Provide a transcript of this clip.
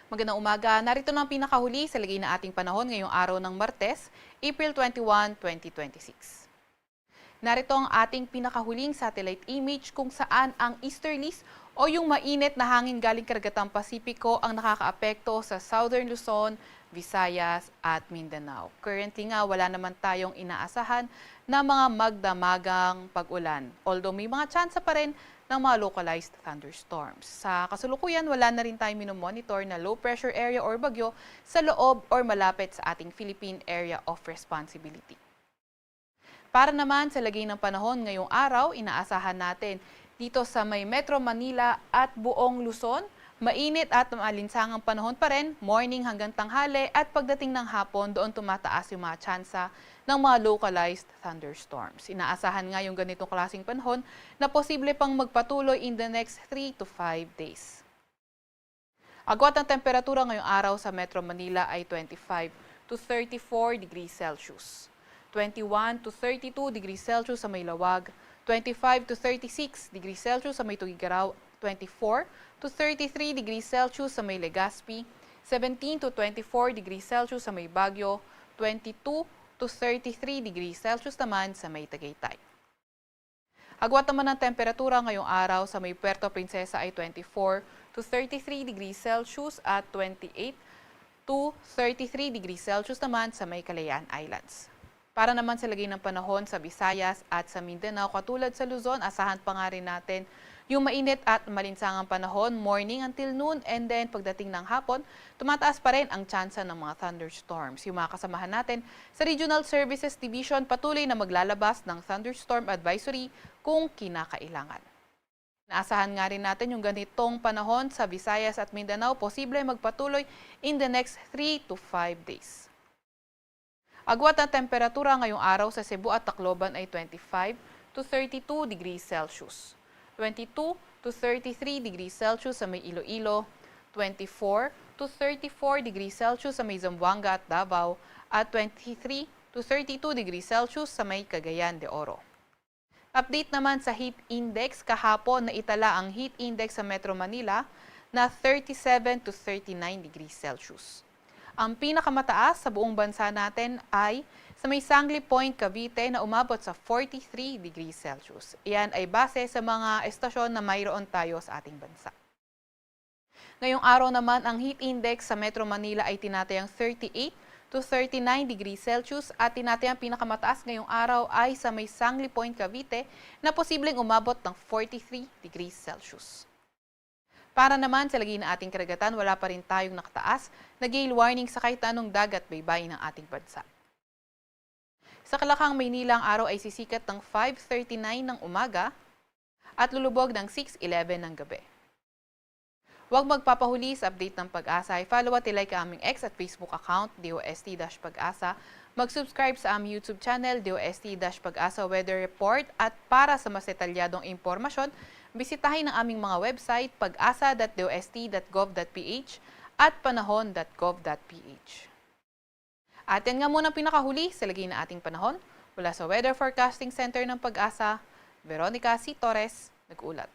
Magandang umaga. Narito na ang pinakahuli sa lagay na ating panahon ngayong araw ng Martes, April 21, 2026. Narito ang ating pinakahuling satellite image kung saan ang easterlies o yung mainit na hangin galing karagatang Pasipiko ang nakakaapekto sa Southern Luzon, Visayas at Mindanao. Currently nga wala naman tayong inaasahan na mga magdamagang pag-ulan. Although may mga tsansa pa rin ng mga localized thunderstorms. Sa kasalukuyan, wala na rin tayong minomonitor na low pressure area or bagyo sa loob or malapit sa ating Philippine Area of Responsibility. Para naman sa lagay ng panahon ngayong araw, inaasahan natin dito sa may Metro Manila at buong Luzon, mainit at maalinsangang panahon pa rin, morning hanggang tanghali at pagdating ng hapon doon tumataas yung mga tsansa ng mga localized thunderstorms. Inaasahan nga yung ganitong klaseng panahon na posible pang magpatuloy in the next 3 to 5 days. Agwat ng temperatura ngayong araw sa Metro Manila ay 25 to 34 degrees Celsius. 21 to 32 degrees Celsius sa may Lawag, 25 to 36 degrees Celsius sa may Tugigaraw, 24 to 33 degrees Celsius sa may Legazpi, 17 to 24 degrees Celsius sa may Baguio, 22 to 33 degrees Celsius naman sa may Tagaytay. Agwat naman ng temperatura ngayong araw sa may Puerto Princesa ay 24 to 33 degrees Celsius at 28 to 33 degrees Celsius naman sa may Kalayaan Islands. Para naman sa lagay ng panahon sa Visayas at sa Mindanao, katulad sa Luzon, asahan pa nga rin natin yung mainit at malinsangang panahon, morning until noon, and then pagdating ng hapon, tumataas pa rin ang tsansa ng mga thunderstorms. Yung mga kasamahan natin sa Regional Services Division patuloy na maglalabas ng thunderstorm advisory kung kinakailangan. Naasahan nga rin natin yung ganitong panahon sa Visayas at Mindanao, posible magpatuloy in the next 3 to 5 days. Agwat ng temperatura ngayong araw sa Cebu at Tacloban ay 25 to 32 degrees Celsius. 22 to 33 degrees Celsius sa may Iloilo, 24 to 34 degrees Celsius sa may Zamboanga at Davao, at 23 to 32 degrees Celsius sa may Cagayan de Oro. Update naman sa heat index, kahapon na itala ang heat index sa Metro Manila na 37 to 39 degrees Celsius. Ang pinakamataas sa buong bansa natin ay sa may Sangley Point, Cavite na umabot sa 43 degrees Celsius. Iyan ay base sa mga estasyon na mayroon tayo sa ating bansa. Ngayong araw naman, ang heat index sa Metro Manila ay tinatayang 38 to 39 degrees Celsius at tinatayang pinakamataas ngayong araw ay sa may Sangley Point, Cavite na posibleng umabot ng 43 degrees Celsius. Para naman sa lagay ng ating karagatan, wala pa rin tayong nakataas na gale warning sa kahit anong dagat baybayin ng ating bansa. Sa Kalakang, Maynila, ang araw ay sisikat ng 5:39 ng umaga at lulubog ng 6:11 ng gabi. Huwag magpapahuli sa update ng Pag-asa. I-follow at i-like ang aming X at Facebook account, DOST-Pag-asa. Mag-subscribe sa aming YouTube channel, DOST-Pag-asa Weather Report. At para sa mas detalyadong impormasyon, bisitahin ang aming mga website, pag-asa.dost.gov.ph at panahon.gov.ph. At yan nga muna pinakahuli sa lagay na ating panahon. Mula sa Weather Forecasting Center ng Pag-asa, Veronica C. Torres, nag-ulat.